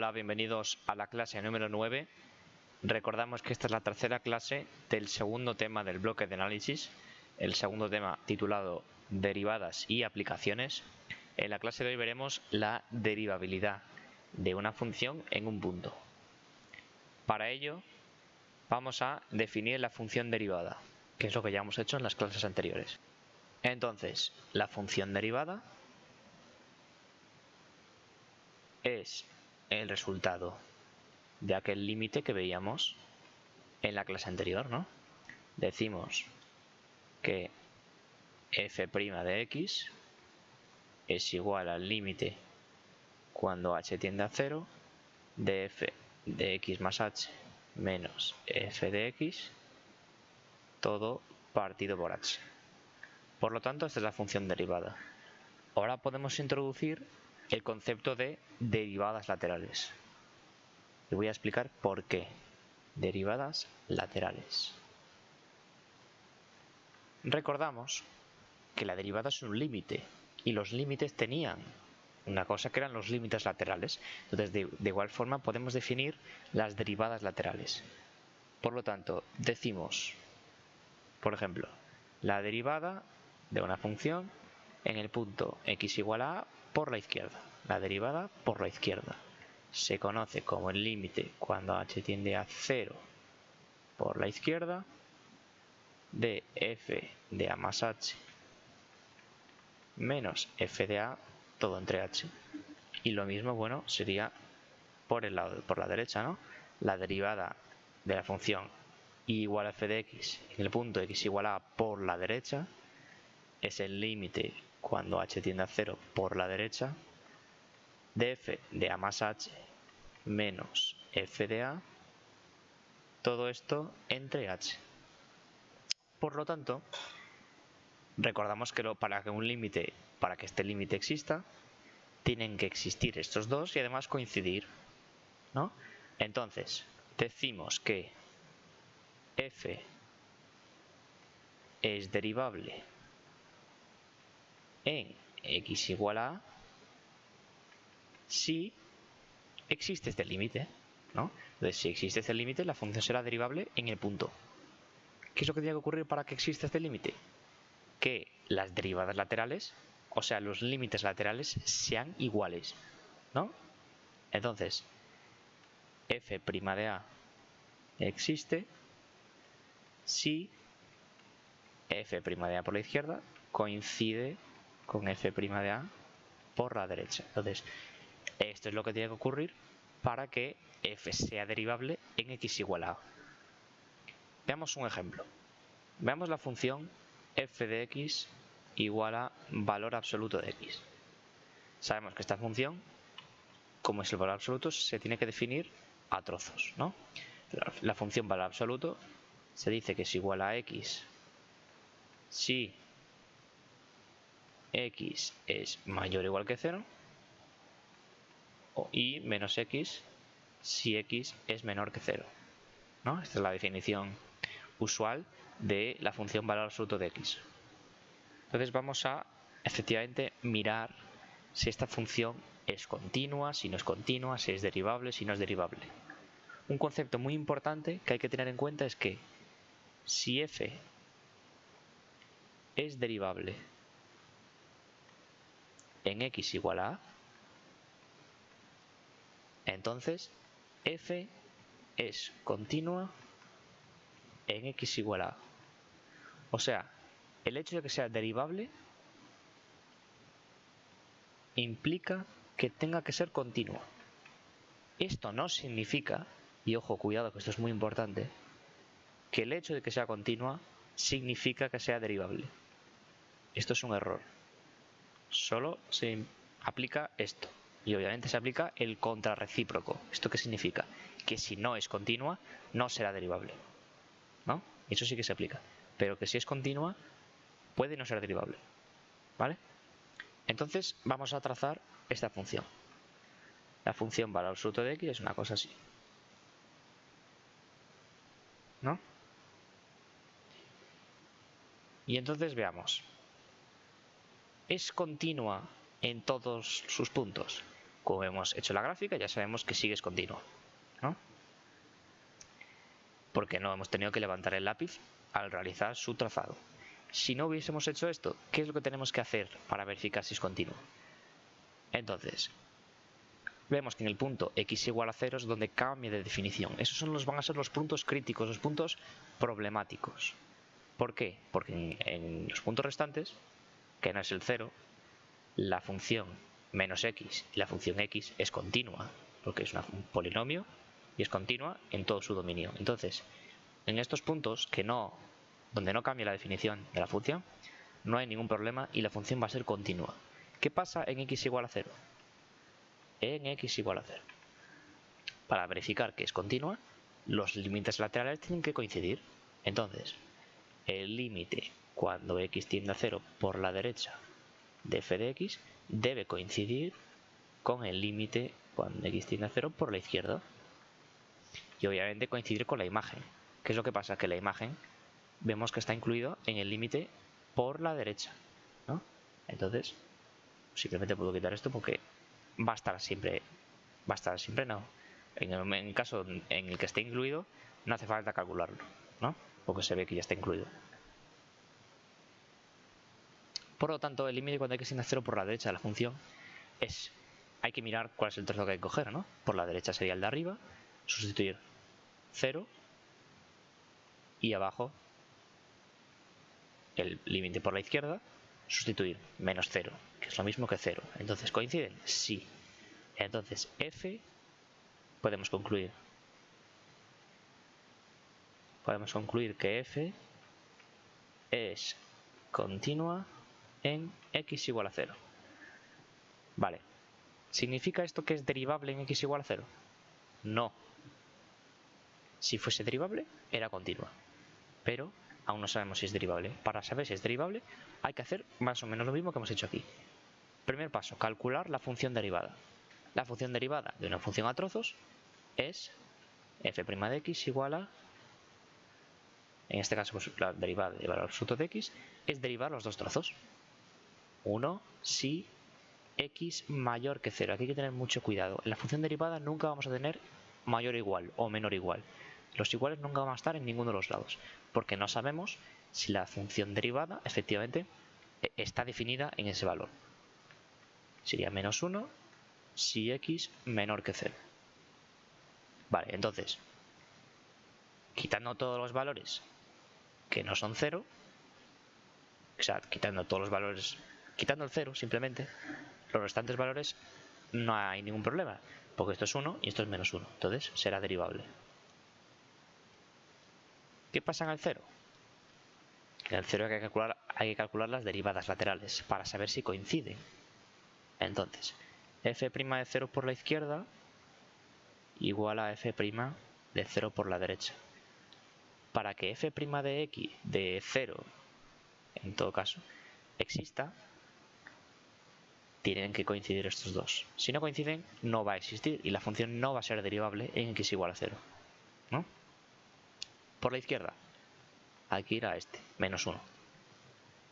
Hola, bienvenidos a la clase número 9. Recordamos que esta es la tercera clase del segundo tema del bloque de análisis, el segundo tema titulado Derivadas y aplicaciones. En la clase de hoy veremos la derivabilidad de una función en un punto. Para ello vamos a definir la función derivada, que es lo que ya hemos hecho en las clases anteriores. Entonces, la función derivada es el resultado de aquel límite que veíamos en la clase anterior, ¿no? Decimos que f' de x es igual al límite cuando h tiende a 0 de f de x más h menos f de x, todo partido por h. Por lo tanto, esta es la función derivada. Ahora podemos introducir el concepto de derivadas laterales. Y voy a explicar por qué. Derivadas laterales. Recordamos que la derivada es un límite y los límites tenían una cosa que eran los límites laterales. Entonces, de igual forma podemos definir las derivadas laterales. Por lo tanto, decimos, por ejemplo, la derivada de una función en el punto x igual a por la izquierda. La derivada por la izquierda se conoce como el límite cuando h tiende a 0 por la izquierda de f de a más h menos f de a todo entre h. Y lo mismo, bueno, sería por el lado, por la derecha, ¿no? La derivada de la función y igual a f de x en el punto x igual a por la derecha es el límite cuando h tiende a 0 por la derecha de f de a más h menos f de a, todo esto entre h. Por lo tanto, recordamos que para que este límite exista, tienen que existir estos dos y además coincidir, ¿no? Entonces, decimos que f es derivable en x igual a si existe este límite, ¿no? Entonces, si existe este límite, la función será derivable en el punto. ¿Qué es lo que tiene que ocurrir para que exista este límite? Que las derivadas laterales, o sea, los límites laterales, sean iguales, ¿no? Entonces, f' de a existe si f' de a por la izquierda coincide con f' de a por la derecha. Entonces, esto es lo que tiene que ocurrir para que f sea derivable en x igual a. Veamos un ejemplo. Veamos la función f de x igual a valor absoluto de x. Sabemos que esta función, como es el valor absoluto, se tiene que definir a trozos, ¿no? La función valor absoluto se dice que es igual a x si x es mayor o igual que 0 y menos x si x es menor que 0, ¿no? Esta es la definición usual de la función valor absoluto de x. Entonces vamos a efectivamente mirar si esta función es continua, si no es continua, si es derivable, si no es derivable. Un concepto muy importante que hay que tener en cuenta es que si f es derivable en x igual a, entonces f es continua en x igual a. O sea, el hecho de que sea derivable implica que tenga que ser continua. Esto no significa, y ojo, cuidado que esto es muy importante, que el hecho de que sea continua significa que sea derivable. Esto es un error. Solo se aplica esto. Y obviamente se aplica el contrarrecíproco. ¿Esto qué significa? Que si no es continua, no será derivable, ¿no? Eso sí que se aplica. Pero que si es continua, puede no ser derivable, ¿vale? Entonces vamos a trazar esta función. La función valor absoluto de x es una cosa así, ¿no? Y entonces veamos. ¿Es continua en todos sus puntos? como hemos hecho la gráfica, ya sabemos que sigue continuo, ¿no? Porque no hemos tenido que levantar el lápiz al realizar su trazado. Si no hubiésemos hecho esto, ¿qué es lo que tenemos que hacer para verificar si es continuo? Entonces, vemos que en el punto x igual a 0 es donde cambia de definición. Esos van a ser los puntos críticos, los puntos problemáticos. ¿Por qué? Porque en los puntos restantes, que no es el 0, la función menos x y la función x es continua, porque es un polinomio y es continua en todo su dominio. Entonces, en estos puntos donde no cambia la definición de la función, no hay ningún problema y la función va a ser continua. ¿Qué pasa en x igual a 0? En x igual a 0. Para verificar que es continua, los límites laterales tienen que coincidir. Entonces, el límite cuando x tiende a 0 por la derecha de f de x debe coincidir con el límite cuando x tiende a 0 por la izquierda. Y obviamente coincidir con la imagen. ¿Qué es lo que pasa? Que la imagen vemos que está incluido en el límite por la derecha, ¿no? Entonces, simplemente puedo quitar esto porque va a estar siempre no. En el caso en el que esté incluido, no hace falta calcularlo, ¿no? Porque se ve que ya está incluido. Por lo tanto, el límite cuando x tiende a 0 por la derecha de la función hay que mirar cuál es el trozo que hay que coger, ¿no? Por la derecha sería el de arriba, sustituir 0 y abajo el límite por la izquierda, sustituir menos 0, que es lo mismo que 0. Entonces, ¿coinciden? Sí. Entonces, f podemos concluir que f es continua en x igual a 0. Vale. ¿Significa esto que es derivable en x igual a 0? No. Si fuese derivable, era continua. Pero aún no sabemos si es derivable. Para saber si es derivable, hay que hacer más o menos lo mismo que hemos hecho aquí. Primer paso, calcular la función derivada. La función derivada de una función a trozos es f' de x igual a, en este caso pues la derivada de valor absoluto de x, es derivar los dos trozos. 1 si x mayor que 0. Aquí hay que tener mucho cuidado. En la función derivada nunca vamos a tener mayor o igual o menor o igual. Los iguales nunca van a estar en ninguno de los lados, porque no sabemos si la función derivada efectivamente está definida en ese valor. Sería menos 1 si x menor que 0. Vale, entonces, quitando todos los valores que no son 0, o sea, quitando todos los valores, quitando el 0 simplemente, los restantes valores no hay ningún problema, porque esto es 1 y esto es menos 1, entonces será derivable. ¿Qué pasa en el 0? En el 0 hay que calcular las derivadas laterales para saber si coinciden. Entonces, f' de 0 por la izquierda igual a f' de 0 por la derecha. Para que f' de x de 0, en todo caso, exista, tienen que coincidir estos dos. Si no coinciden, no va a existir y la función no va a ser derivable en x igual a 0, ¿no? Por la izquierda, hay que ir a este, menos 1.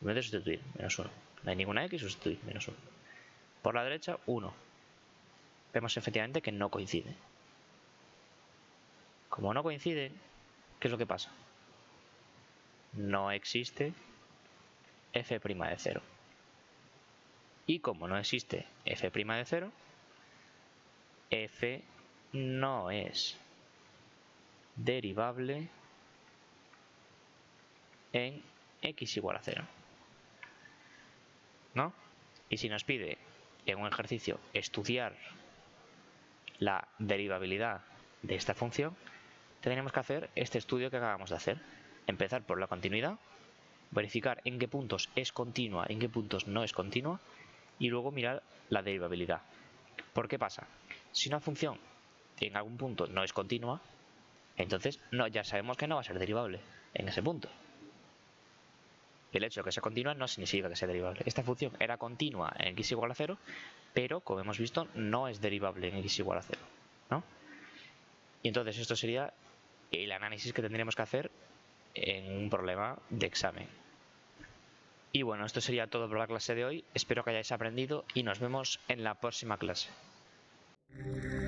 En vez de sustituir, menos 1. No hay ninguna x, sustituir, menos 1. Por la derecha, 1. Vemos efectivamente que no coincide. Como no coincide, ¿qué es lo que pasa? No existe f' de 0. Y como no existe f' de 0, f no es derivable en x igual a 0, ¿no? Y si nos pide en un ejercicio estudiar la derivabilidad de esta función, tendremos que hacer este estudio que acabamos de hacer. Empezar por la continuidad, verificar en qué puntos es continua, en qué puntos no es continua, y luego mirar la derivabilidad. ¿Por qué pasa? Si una función en algún punto no es continua, entonces ya sabemos que no va a ser derivable en ese punto. El hecho de que sea continua no significa que sea derivable. Esta función era continua en x igual a 0, pero como hemos visto no es derivable en x igual a 0, ¿no? Y entonces esto sería el análisis que tendríamos que hacer en un problema de examen. Y bueno, esto sería todo por la clase de hoy. Espero que hayáis aprendido y nos vemos en la próxima clase. Bye.